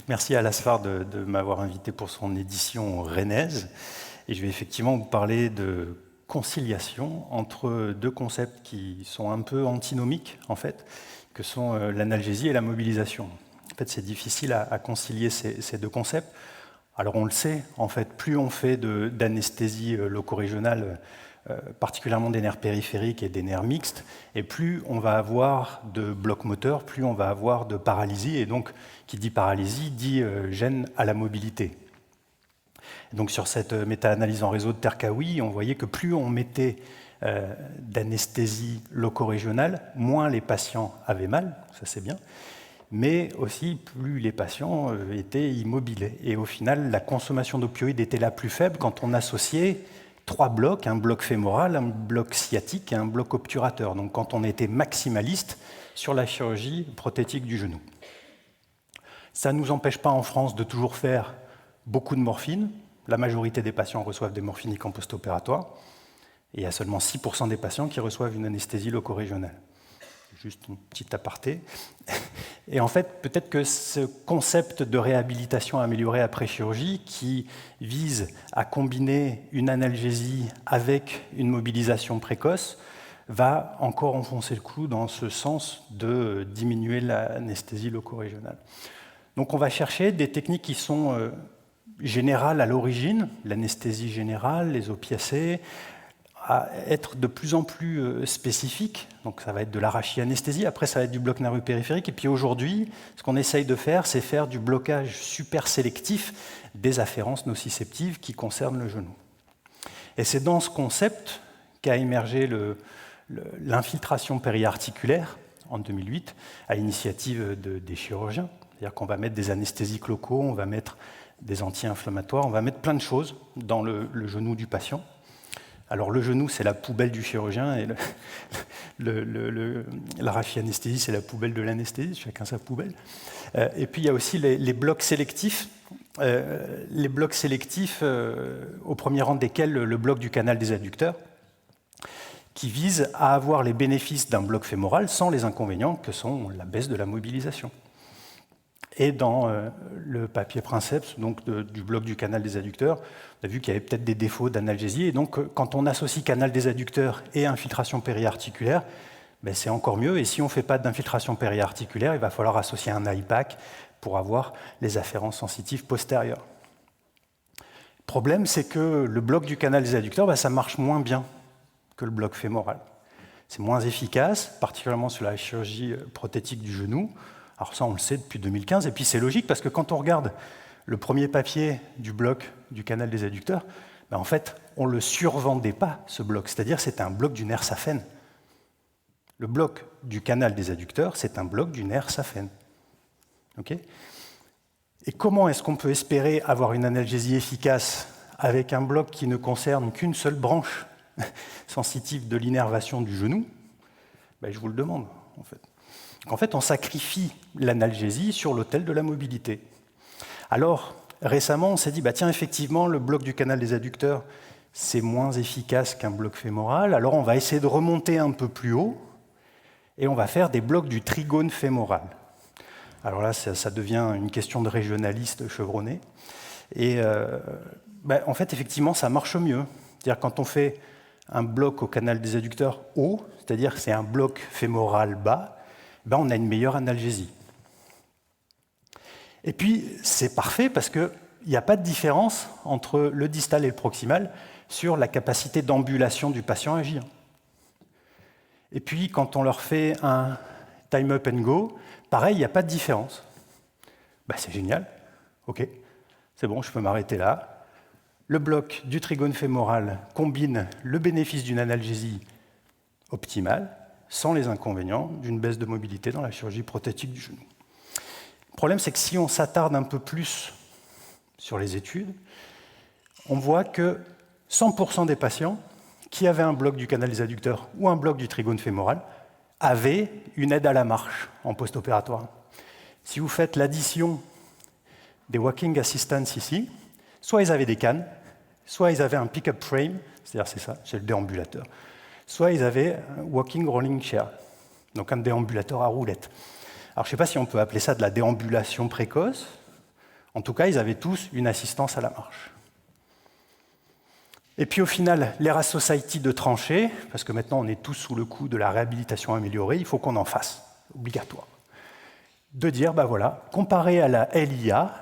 Merci à l'ASFAR de m'avoir invité pour son édition rennaise. Et je vais effectivement vous parler de conciliation entre deux concepts qui sont un peu antinomiques, en fait, que sont l'analgésie et la mobilisation. En fait, c'est difficile à concilier ces deux concepts. Alors on le sait, en fait, plus on fait d'anesthésie loco-régionale, particulièrement des nerfs périphériques et des nerfs mixtes, et plus on va avoir de blocs moteurs, plus on va avoir de paralysie, et donc qui dit paralysie dit gêne à la mobilité. Donc sur cette méta-analyse en réseau de Terkaoui, on voyait que plus on mettait d'anesthésie loco-régionale, moins les patients avaient mal, ça c'est bien, mais aussi plus les patients étaient immobiles. Et au final, la consommation d'opioïdes était la plus faible quand on associait trois blocs, un bloc fémoral, un bloc sciatique et un bloc obturateur. Donc quand on était maximaliste sur la chirurgie prothétique du genou. Ça ne nous empêche pas en France de toujours faire beaucoup de morphine. La majorité des patients reçoivent des morphiniques en post-opératoire. Et il y a seulement 6% des patients qui reçoivent une anesthésie loco-régionale. Juste une petite aparté. Et en fait, peut-être que ce concept de réhabilitation améliorée après chirurgie, qui vise à combiner une analgésie avec une mobilisation précoce, va encore enfoncer le clou dans ce sens de diminuer l'anesthésie loco-régionale. Donc on va chercher des techniques qui sont générales à l'origine, l'anesthésie générale, les opiacés, à être de plus en plus spécifiques. Donc ça va être de l'arrachianesthésie, après ça va être du bloc nerveux périphérique. Et puis aujourd'hui, ce qu'on essaye de faire, c'est faire du blocage super sélectif des afférences nociceptives qui concernent le genou. Et c'est dans ce concept qu'a émergé l'infiltration périarticulaire en 2008, à l'initiative des chirurgiens. C'est-à-dire qu'on va mettre des anesthésiques locaux, on va mettre des anti-inflammatoires, on va mettre plein de choses dans le genou du patient. Alors le genou, c'est la poubelle du chirurgien, et l'arrachianesthésie, c'est la poubelle de l'anesthésie, chacun sa poubelle. Et puis il y a aussi les blocs sélectifs, au premier rang desquels le bloc du canal des adducteurs, qui vise à avoir les bénéfices d'un bloc fémoral sans les inconvénients que sont la baisse de la mobilisation. Et dans le papier Princeps, donc du bloc du canal des adducteurs, on a vu qu'il y avait peut-être des défauts d'analgésie. Et donc, quand on associe canal des adducteurs et infiltration périarticulaire, ben, c'est encore mieux. Et si on ne fait pas d'infiltration périarticulaire, il va falloir associer un IPAC pour avoir les afférences sensitives postérieures. Le problème, c'est que le bloc du canal des adducteurs, ben, ça marche moins bien que le bloc fémoral. C'est moins efficace, particulièrement sur la chirurgie prothétique du genou. Alors ça, on le sait depuis 2015, et puis c'est logique, parce que quand on regarde le premier papier du bloc du canal des adducteurs, ben en fait, on ne le survendait pas, ce bloc, c'est-à-dire c'était un bloc du nerf saphène. Le bloc du canal des adducteurs, c'est un bloc du nerf saphène. Okay ? Et comment est-ce qu'on peut espérer avoir une analgésie efficace avec un bloc qui ne concerne qu'une seule branche sensitive de l'innervation du genou? Ben, je vous le demande, en fait. En fait, on sacrifie l'analgésie sur l'autel de la mobilité. Alors, récemment, on s'est dit, bah, tiens, effectivement, le bloc du canal des adducteurs, c'est moins efficace qu'un bloc fémoral, alors on va essayer de remonter un peu plus haut, et on va faire des blocs du trigone fémoral. Alors là, ça devient une question de régionaliste chevronné. Et en fait, effectivement, ça marche mieux. C'est-à-dire quand on fait un bloc au canal des adducteurs haut, c'est-à-dire que c'est un bloc fémoral bas, ben on a une meilleure analgésie. Et puis, c'est parfait parce qu'il n'y a pas de différence entre le distal et le proximal sur la capacité d'ambulation du patient à agir. Et puis, quand on leur fait un time up and go, pareil, il n'y a pas de différence. Ben, c'est génial, ok, c'est bon, je peux m'arrêter là. Le bloc du trigone fémoral combine le bénéfice d'une analgésie optimale, sans les inconvénients d'une baisse de mobilité dans la chirurgie prothétique du genou. Le problème, c'est que si on s'attarde un peu plus sur les études, on voit que 100% des patients qui avaient un bloc du canal des adducteurs ou un bloc du trigone fémoral avaient une aide à la marche en post-opératoire. Si vous faites l'addition des walking assistants ici, soit ils avaient des cannes, soit ils avaient un pick-up frame, c'est-à-dire c'est ça, c'est le déambulateur, soit ils avaient un walking rolling chair, donc un déambulateur à roulettes. Alors je ne sais pas si on peut appeler ça de la déambulation précoce, En tout cas, ils avaient tous une assistance à la marche. Et puis au final, l'ERAS Society de trancher, parce que maintenant on est tous sous le coup de la réhabilitation améliorée, il faut qu'on en fasse, obligatoire. De dire, ben voilà, comparé à la LIA,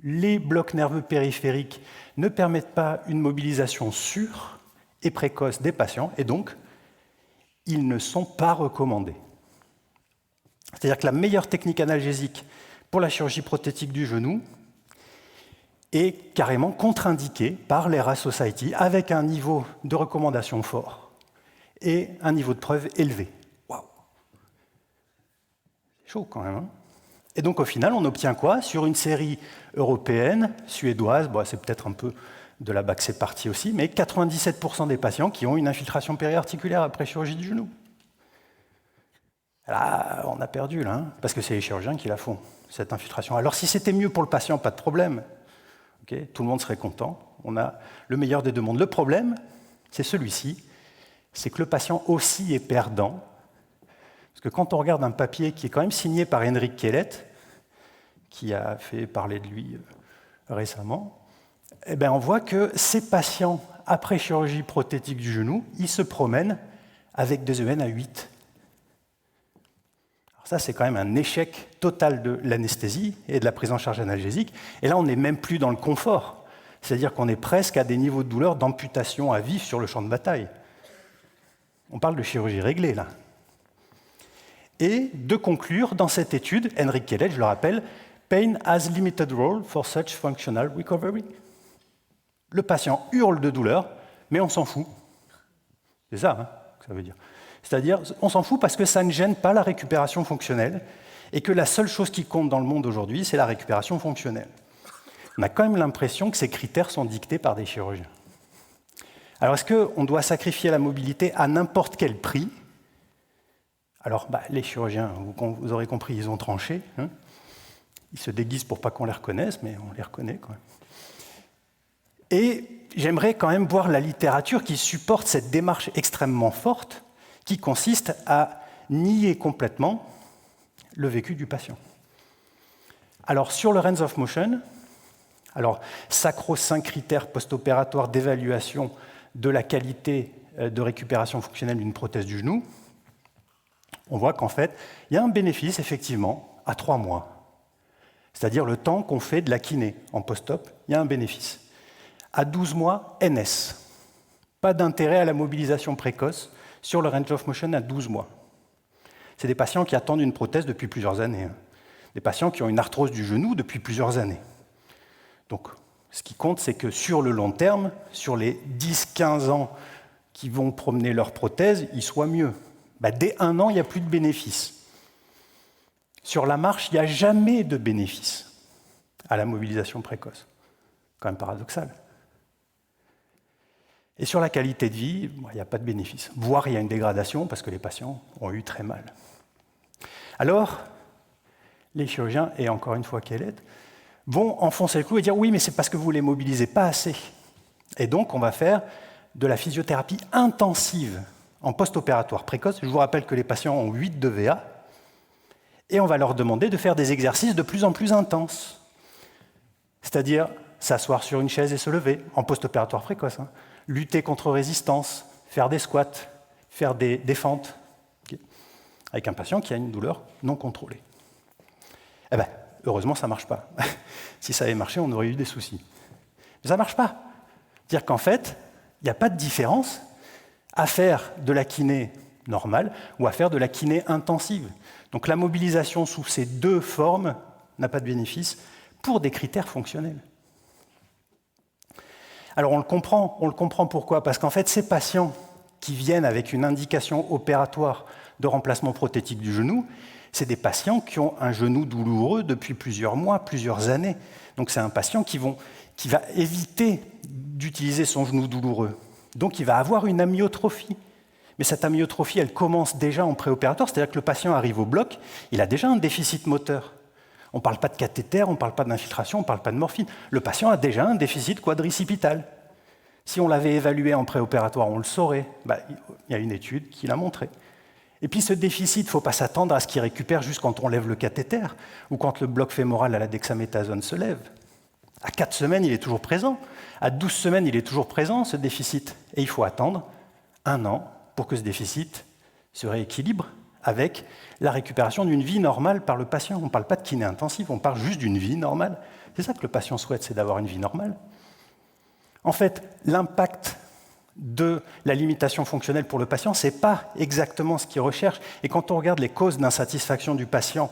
les blocs nerveux périphériques ne permettent pas une mobilisation sûre et précoce des patients, et donc ils ne sont pas recommandés. C'est-à-dire que la meilleure technique analgésique pour la chirurgie prothétique du genou est carrément contre-indiquée par l'ERAS Society avec un niveau de recommandation fort et un niveau de preuve élevé. Waouh! C'est chaud quand même, hein? Et donc au final, on obtient quoi? Sur une série européenne, suédoise, bon, c'est peut-être un peu de là-bas que c'est parti aussi, mais 97% des patients qui ont une infiltration périarticulaire après chirurgie du genou. Là, on a perdu, là, hein, parce que c'est les chirurgiens qui la font, cette infiltration. Alors si c'était mieux pour le patient, pas de problème. Okay, tout le monde serait content. On a le meilleur des deux mondes. Le problème, c'est celui-ci, c'est que le patient aussi est perdant. Parce que quand on regarde un papier qui est quand même signé par Henrik Kellet, qui a fait parler de lui récemment, eh bien on voit que ces patients, après chirurgie prothétique du genou, ils se promènent avec des EN à 8. Alors ça, c'est quand même un échec total de l'anesthésie et de la prise en charge analgésique. Et là, on n'est même plus dans le confort. C'est-à-dire qu'on est presque à des niveaux de douleur d'amputation à vif sur le champ de bataille. On parle de chirurgie réglée, là. Et de conclure dans cette étude, Henrik Kellet, je le rappelle, pain has limited role for such functional recovery. Le patient hurle de douleur, mais on s'en fout. C'est ça, hein, que ça veut dire. C'est-à-dire, on s'en fout parce que ça ne gêne pas la récupération fonctionnelle et que la seule chose qui compte dans le monde aujourd'hui, c'est la récupération fonctionnelle. On a quand même l'impression que ces critères sont dictés par des chirurgiens. Alors, est-ce qu'on doit sacrifier la mobilité à n'importe quel prix? Alors, les chirurgiens, vous aurez compris, ils ont tranché. Hein. Ils se déguisent pour pas qu'on les reconnaisse, mais on les reconnaît quand même. Et j'aimerais quand même voir la littérature qui supporte cette démarche extrêmement forte qui consiste à nier complètement le vécu du patient. Alors, sur le range of motion, sacro-saint critère post-opératoire d'évaluation de la qualité de récupération fonctionnelle d'une prothèse du genou, on voit qu'en fait, il y a un bénéfice, effectivement, à 3 mois. C'est-à-dire le temps qu'on fait de la kiné en post-op, il y a un bénéfice. À 12 mois, NS. Pas d'intérêt à la mobilisation précoce sur le range of motion à 12 mois. C'est des patients qui attendent une prothèse depuis plusieurs années. Hein. Des patients qui ont une arthrose du genou depuis plusieurs années. Donc, ce qui compte, c'est que sur le long terme, sur les 10-15 ans qui vont promener leur prothèse, ils soient mieux. Dès 1 an, il n'y a plus de bénéfice. Sur la marche, il n'y a jamais de bénéfice à la mobilisation précoce. Quand même paradoxal. Et sur la qualité de vie, il n'y a pas de bénéfice. Voire il y a une dégradation parce que les patients ont eu très mal. Alors, les chirurgiens, et encore une fois Kellet, vont enfoncer le clou et dire oui, mais c'est parce que vous ne les mobilisez pas assez. Et donc, on va faire de la physiothérapie intensive en post-opératoire précoce. Je vous rappelle que les patients ont 8 de VA, et on va leur demander de faire des exercices de plus en plus intenses. C'est-à-dire s'asseoir sur une chaise et se lever, en post-opératoire précoce, hein. Lutter contre résistance, faire des squats, faire des fentes, okay, avec un patient qui a une douleur non contrôlée. Eh bien, heureusement, ça ne marche pas. Si ça avait marché, on aurait eu des soucis. Mais ça ne marche pas. C'est-à-dire qu'en fait, il n'y a pas de différence à faire de la kiné normale ou à faire de la kiné intensive. Donc la mobilisation sous ces deux formes n'a pas de bénéfice pour des critères fonctionnels. Alors on le comprend pourquoi? Parce qu'en fait, ces patients qui viennent avec une indication opératoire de remplacement prothétique du genou, c'est des patients qui ont un genou douloureux depuis plusieurs mois, plusieurs années. Donc c'est un patient qui va éviter d'utiliser son genou douloureux. Donc il va avoir une amyotrophie. Mais cette amyotrophie, elle commence déjà en préopératoire, c'est-à-dire que le patient arrive au bloc, il a déjà un déficit moteur. On ne parle pas de cathéter, on ne parle pas d'infiltration, on ne parle pas de morphine. Le patient a déjà un déficit quadricipital. Si on l'avait évalué en préopératoire, on le saurait. Il y a une étude qui l'a montré. Et puis ce déficit, il ne faut pas s'attendre à ce qu'il récupère juste quand on lève le cathéter ou quand le bloc fémoral à la dexaméthasone se lève. À 4 semaines, il est toujours présent. À 12 semaines, il est toujours présent, ce déficit. Et il faut attendre 1 an pour que ce déficit se rééquilibre avec la récupération d'une vie normale par le patient. On ne parle pas de kiné intensive, on parle juste d'une vie normale. C'est ça que le patient souhaite, c'est d'avoir une vie normale. En fait, l'impact de la limitation fonctionnelle pour le patient, ce n'est pas exactement ce qu'il recherche. Et quand on regarde les causes d'insatisfaction du patient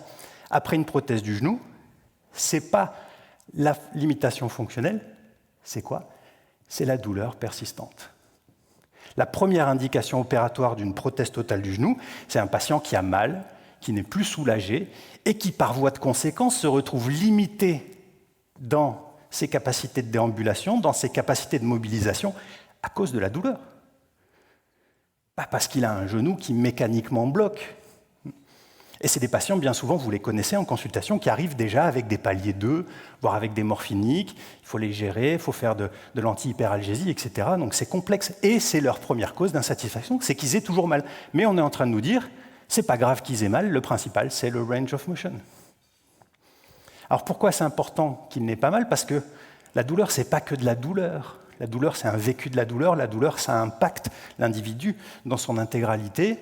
après une prothèse du genou, ce n'est pas la limitation fonctionnelle, c'est quoi? C'est la douleur persistante. La première indication opératoire d'une prothèse totale du genou, c'est un patient qui a mal, qui n'est plus soulagé et qui, par voie de conséquence, se retrouve limité dans ses capacités de déambulation, dans ses capacités de mobilisation, à cause de la douleur. Pas parce qu'il a un genou qui mécaniquement bloque. Et c'est des patients, bien souvent, vous les connaissez en consultation, qui arrivent déjà avec des paliers 2, voire avec des morphiniques. Il faut les gérer, il faut faire de l'anti-hyperalgésie, etc. Donc c'est complexe. Et c'est leur première cause d'insatisfaction, c'est qu'ils aient toujours mal. Mais on est en train de nous dire, c'est pas grave qu'ils aient mal, le principal, c'est le range of motion. Alors pourquoi c'est important qu'il n'ait pas mal? Parce que la douleur, c'est pas que de la douleur. La douleur, c'est un vécu de la douleur. La douleur, ça impacte l'individu dans son intégralité.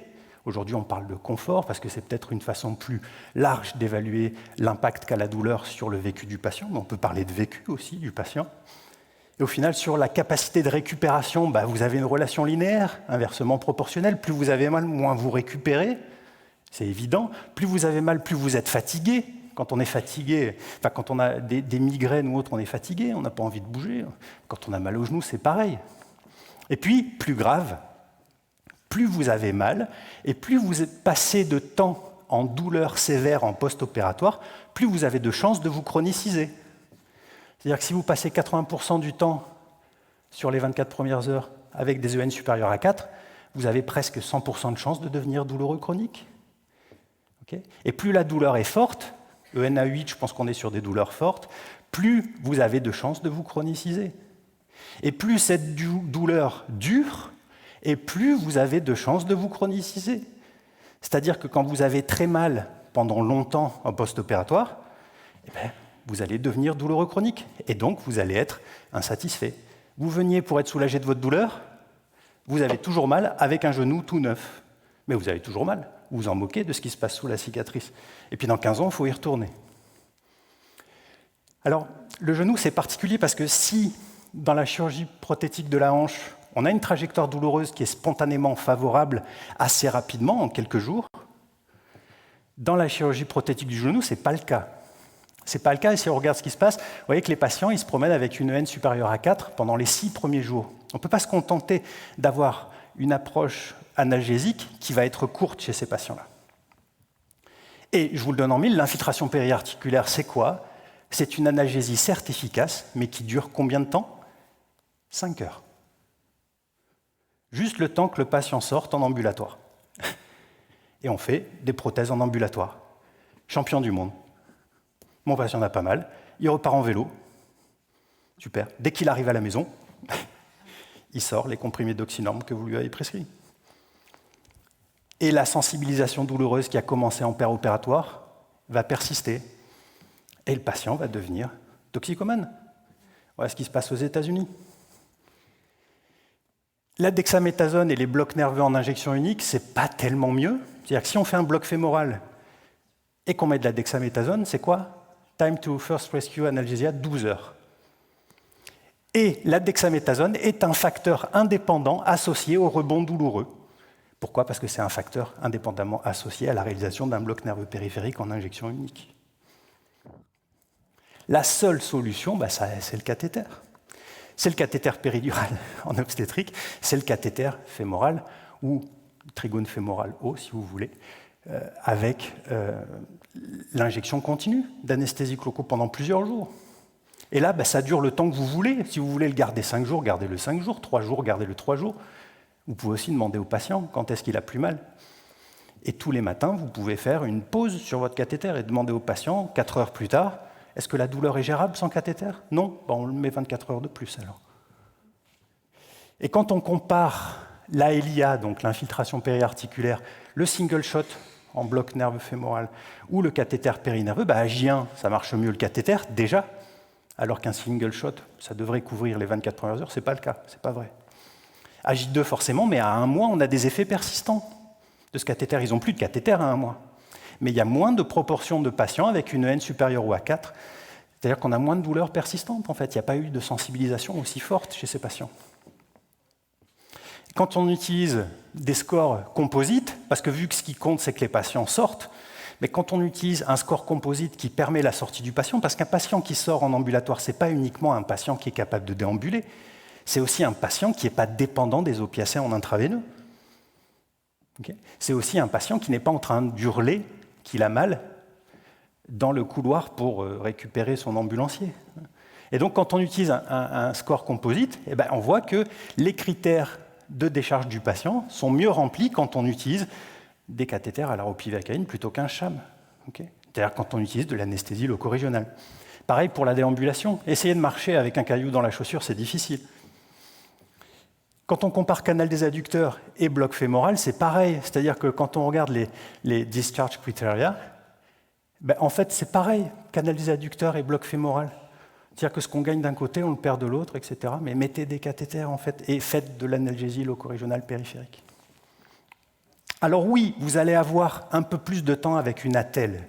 Aujourd'hui, on parle de confort parce que c'est peut-être une façon plus large d'évaluer l'impact qu'a la douleur sur le vécu du patient. Mais on peut parler de vécu aussi du patient. Et au final, sur la capacité de récupération, vous avez une relation linéaire, inversement proportionnelle. Plus vous avez mal, moins vous récupérez. C'est évident. Plus vous avez mal, plus vous êtes fatigué. Quand on est fatigué, quand on a des migraines ou autre, on est fatigué, on n'a pas envie de bouger. Quand on a mal au genou, c'est pareil. Et puis, plus grave, plus vous avez mal, et plus vous passez de temps en douleur sévère en post-opératoire, plus vous avez de chances de vous chroniciser. C'est-à-dire que si vous passez 80% du temps sur les 24 premières heures avec des EN supérieurs à 4, vous avez presque 100% de chances de devenir douloureux chronique. Okay? Et plus la douleur est forte, EN à 8, je pense qu'on est sur des douleurs fortes, plus vous avez de chances de vous chroniciser. Et plus cette douleur dure, et plus vous avez de chances de vous chroniciser. C'est-à-dire que quand vous avez très mal pendant longtemps en post-opératoire, vous allez devenir douloureux chronique, et donc vous allez être insatisfait. Vous veniez pour être soulagé de votre douleur, vous avez toujours mal avec un genou tout neuf. Mais vous avez toujours mal. Vous vous en moquez de ce qui se passe sous la cicatrice. Et puis dans 15 ans, il faut y retourner. Alors, le genou, c'est particulier parce que si, dans la chirurgie prothétique de la hanche, on a une trajectoire douloureuse qui est spontanément favorable assez rapidement, en quelques jours, dans la chirurgie prothétique du genou, ce n'est pas le cas. Ce n'est pas le cas, et si on regarde ce qui se passe, vous voyez que les patients ils se promènent avec une EN supérieure à 4 pendant les 6 premiers jours. On ne peut pas se contenter d'avoir une approche analgésique qui va être courte chez ces patients-là. Et je vous le donne en mille, l'infiltration périarticulaire, c'est quoi? C'est une analgésie certes efficace, mais qui dure combien de temps? 5 heures. Juste le temps que le patient sorte en ambulatoire. Et on fait des prothèses en ambulatoire. Champion du monde. Mon patient n'a pas mal, il repart en vélo. Super. Dès qu'il arrive à la maison, il sort les comprimés d'oxynorme que vous lui avez prescrits. Et la sensibilisation douloureuse qui a commencé en péropératoire va persister. Et le patient va devenir toxicomane. Voilà ce qui se passe aux États-Unis. La dexaméthasone et les blocs nerveux en injection unique, c'est pas tellement mieux. C'est-à-dire que si on fait un bloc fémoral et qu'on met de la dexaméthasone, c'est quoi? Time to first rescue analgesia, 12 heures. Et la dexaméthasone est un facteur indépendant associé au rebond douloureux. Pourquoi? Parce que c'est un facteur indépendamment associé à la réalisation d'un bloc nerveux périphérique en injection unique. La seule solution, c'est le cathéter. C'est le cathéter péridural en obstétrique, c'est le cathéter fémoral ou trigone fémoral haut, si vous voulez, avec l'injection continue d'anesthésie cloco pendant plusieurs jours. Et là, ça dure le temps que vous voulez. Si vous voulez le garder 5 jours, gardez-le 5 jours, 3 jours, gardez-le 3 jours. Vous pouvez aussi demander au patient quand est-ce qu'il a plus mal. Et tous les matins, vous pouvez faire une pause sur votre cathéter et demander au patient, 4 heures plus tard, est-ce que la douleur est gérable sans cathéter? Non, on le met 24 heures de plus alors. Et quand on compare la LIA, donc l'infiltration périarticulaire, le single shot en bloc nerveux fémoral ou le cathéter périnerveux, à J1, ça marche mieux le cathéter, déjà, alors qu'un single shot, ça devrait couvrir les 24 premières heures, ce n'est pas le cas, c'est pas vrai. À J2, forcément, mais à 1 mois, on a des effets persistants de ce cathéter. Ils n'ont plus de cathéter à 1 mois. Mais il y a moins de proportion de patients avec une N supérieure ou à 4, c'est-à-dire qu'on a moins de douleurs persistantes, en fait. Il n'y a pas eu de sensibilisation aussi forte chez ces patients. Quand on utilise des scores composites, parce que vu que ce qui compte, c'est que les patients sortent, mais quand on utilise un score composite qui permet la sortie du patient, parce qu'un patient qui sort en ambulatoire, ce n'est pas uniquement un patient qui est capable de déambuler, c'est aussi un patient qui n'est pas dépendant des opiacés en intraveineux. Okay, c'est aussi un patient qui n'est pas en train d'hurler qu'il a mal dans le couloir pour récupérer son ambulancier. Et donc, quand on utilise un score composite, on voit que les critères de décharge du patient sont mieux remplis quand on utilise des cathéters à la ropivacaïne plutôt qu'un sham. Okay, c'est-à-dire quand on utilise de l'anesthésie loco-régionale. Pareil pour la déambulation. Essayer de marcher avec un caillou dans la chaussure, c'est difficile. Quand on compare canal des adducteurs et bloc fémoral, c'est pareil. C'est-à-dire que quand on regarde les discharge criteria, en fait, c'est pareil, canal des adducteurs et bloc fémoral. C'est-à-dire que ce qu'on gagne d'un côté, on le perd de l'autre, etc. Mais mettez des cathéters, en fait, et faites de l'analgésie loco-régionale périphérique. Alors oui, vous allez avoir un peu plus de temps avec une attelle.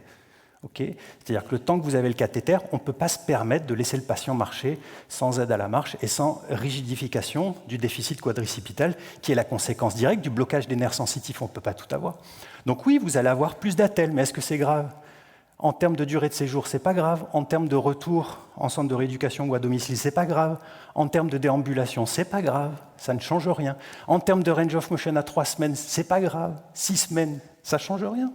Okay, c'est-à-dire que le temps que vous avez le cathéter, on ne peut pas se permettre de laisser le patient marcher sans aide à la marche et sans rigidification du déficit quadricipital, qui est la conséquence directe du blocage des nerfs sensitifs. On ne peut pas tout avoir. Donc oui, vous allez avoir plus d'attelles, mais est-ce que c'est grave ? En termes de durée de séjour, c'est pas grave. En termes de retour en centre de rééducation ou à domicile, c'est pas grave. En termes de déambulation, c'est pas grave. Ça ne change rien. En termes de range of motion à 3 semaines, c'est pas grave. 6 semaines, ça ne change rien.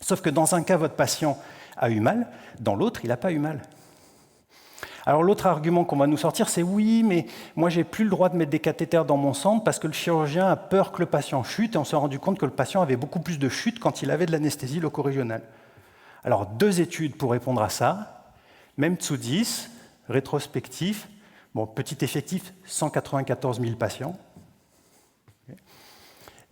Sauf que dans un cas, votre patient a eu mal, dans l'autre, il n'a pas eu mal. Alors l'autre argument qu'on va nous sortir, c'est oui, mais moi, j'ai plus le droit de mettre des cathéters dans mon centre parce que le chirurgien a peur que le patient chute, et on s'est rendu compte que le patient avait beaucoup plus de chutes quand il avait de l'anesthésie loco-régionale. Alors, 2 études pour répondre à ça. Même Tsoudis, rétrospectif, petit effectif, 194 000 patients.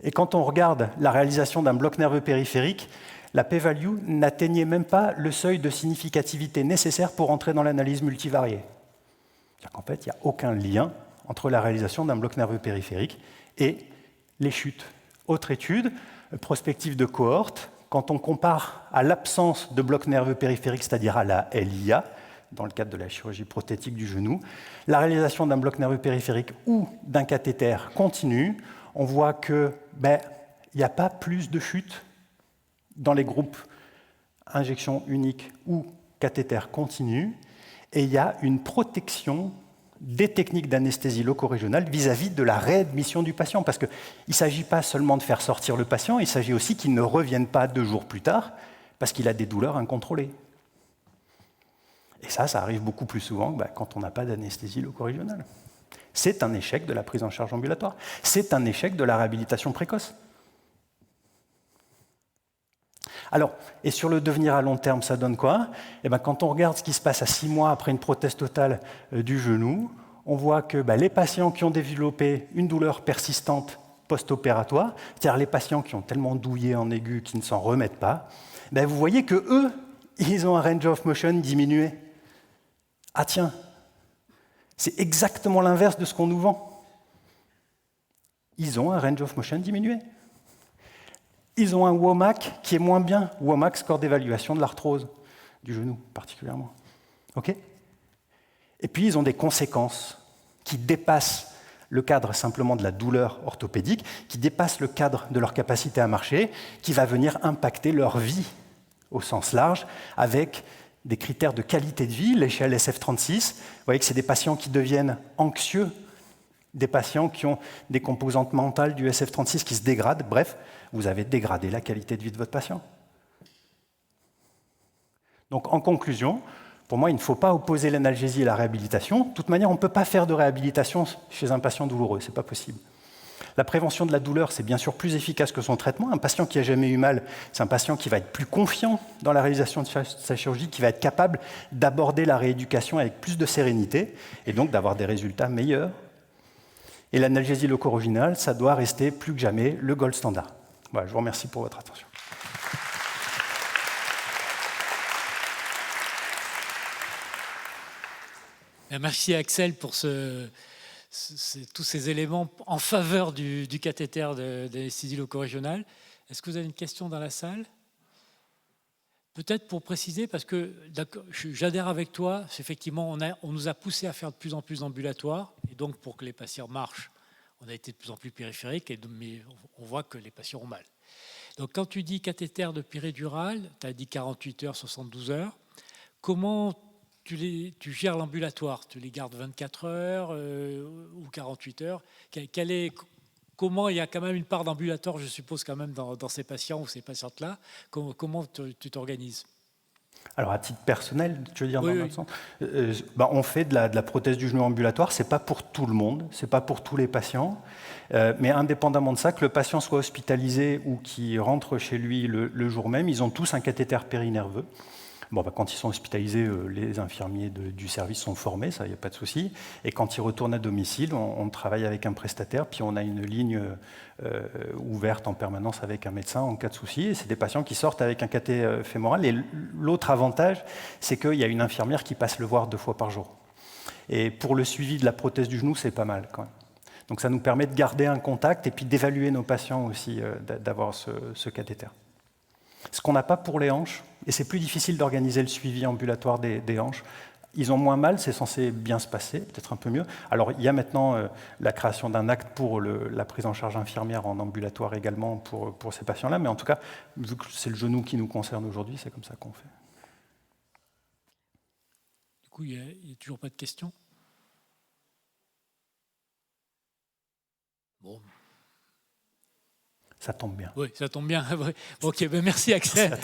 Et quand on regarde la réalisation d'un bloc nerveux périphérique, la p-value n'atteignait même pas le seuil de significativité nécessaire pour entrer dans l'analyse multivariée. C'est-à-dire qu'en fait, il n'y a aucun lien entre la réalisation d'un bloc nerveux périphérique et les chutes. Autre étude, prospective de cohorte, quand on compare à l'absence de bloc nerveux périphérique, c'est-à-dire à la LIA, dans le cadre de la chirurgie prothétique du genou, la réalisation d'un bloc nerveux périphérique ou d'un cathéter continu, on voit qu'il n'y a pas plus de chutes dans les groupes injection unique ou cathéter continu, et il y a une protection des techniques d'anesthésie loco-régionale vis-à-vis de la réadmission du patient. Parce qu'il ne s'agit pas seulement de faire sortir le patient, il s'agit aussi qu'il ne revienne pas 2 jours plus tard parce qu'il a des douleurs incontrôlées. Et ça arrive beaucoup plus souvent quand on n'a pas d'anesthésie loco-régionale. C'est un échec de la prise en charge ambulatoire. C'est un échec de la réhabilitation précoce. Alors, et sur le devenir à long terme, ça donne quoi ? Quand on regarde ce qui se passe à 6 mois après une prothèse totale du genou, on voit que les patients qui ont développé une douleur persistante post-opératoire, c'est-à-dire les patients qui ont tellement douillé en aigu qu'ils ne s'en remettent pas, vous voyez que eux, ils ont un range of motion diminué. Ah tiens, c'est exactement l'inverse de ce qu'on nous vend. Ils ont un range of motion diminué. Ils ont un WOMAC qui est moins bien, WOMAC, score d'évaluation de l'arthrose du genou particulièrement. Okay ? Et puis ils ont des conséquences qui dépassent le cadre simplement de la douleur orthopédique, qui dépassent le cadre de leur capacité à marcher, qui va venir impacter leur vie au sens large, avec des critères de qualité de vie, l'échelle SF36. Vous voyez que c'est des patients qui deviennent anxieux, des patients qui ont des composantes mentales du SF36 qui se dégradent. Bref, vous avez dégradé la qualité de vie de votre patient. Donc, en conclusion, pour moi, il ne faut pas opposer l'analgésie et la réhabilitation. De toute manière, on ne peut pas faire de réhabilitation chez un patient douloureux, ce n'est pas possible. La prévention de la douleur, c'est bien sûr plus efficace que son traitement. Un patient qui n'a jamais eu mal, c'est un patient qui va être plus confiant dans la réalisation de sa chirurgie, qui va être capable d'aborder la rééducation avec plus de sérénité et donc d'avoir des résultats meilleurs. Et l'analgésie locoroginale, ça doit rester plus que jamais le gold standard. Voilà, je vous remercie pour votre attention. Merci Axel pour tous ces éléments en faveur du cathéter d'anesthésie loco-régionale. Est-ce que vous avez une question dans la salle? Peut-être pour préciser, parce que j'adhère avec toi, effectivement, on nous a poussé à faire de plus en plus d'ambulatoires, et donc pour que les patients marchent, on a été de plus en plus périphérique, mais on voit que les patients ont mal. Donc quand tu dis cathéter de péridurale, tu as dit 48 heures, 72 heures, comment tu gères l'ambulatoire? Tu les gardes 24 heures ou 48 heures? Comment il y a quand même une part d'ambulatoire, je suppose, quand même dans ces patients ou ces patientes-là? Comment tu t'organises? Alors, à titre personnel, tu veux dire, oui, dans notre sens, on fait de la prothèse du genou ambulatoire. Ce n'est pas pour tout le monde, ce n'est pas pour tous les patients. Mais indépendamment de ça, que le patient soit hospitalisé ou qu'il rentre chez lui le jour même, ils ont tous un cathéter périnerveux. Bon, quand ils sont hospitalisés, les infirmiers du service sont formés, ça, il n'y a pas de souci. Et quand ils retournent à domicile, on travaille avec un prestataire, puis on a une ligne ouverte en permanence avec un médecin en cas de souci. Et c'est des patients qui sortent avec un cathé fémoral. Et l'autre avantage, c'est qu'il y a une infirmière qui passe le voir 2 fois par jour. Et pour le suivi de la prothèse du genou, c'est pas mal quand même. Donc ça nous permet de garder un contact et puis d'évaluer nos patients aussi, d'avoir ce cathéter. Ce qu'on n'a pas pour les hanches, et c'est plus difficile d'organiser le suivi ambulatoire des hanches. Ils ont moins mal, c'est censé bien se passer, peut-être un peu mieux. Alors il y a maintenant la création d'un acte pour la prise en charge infirmière en ambulatoire également pour ces patients-là, mais en tout cas, vu que c'est le genou qui nous concerne aujourd'hui, c'est comme ça qu'on fait. Du coup, il n'y a toujours pas de questions? Bon. Ça tombe bien. Oui, ça tombe bien. Ok, ben merci Axel.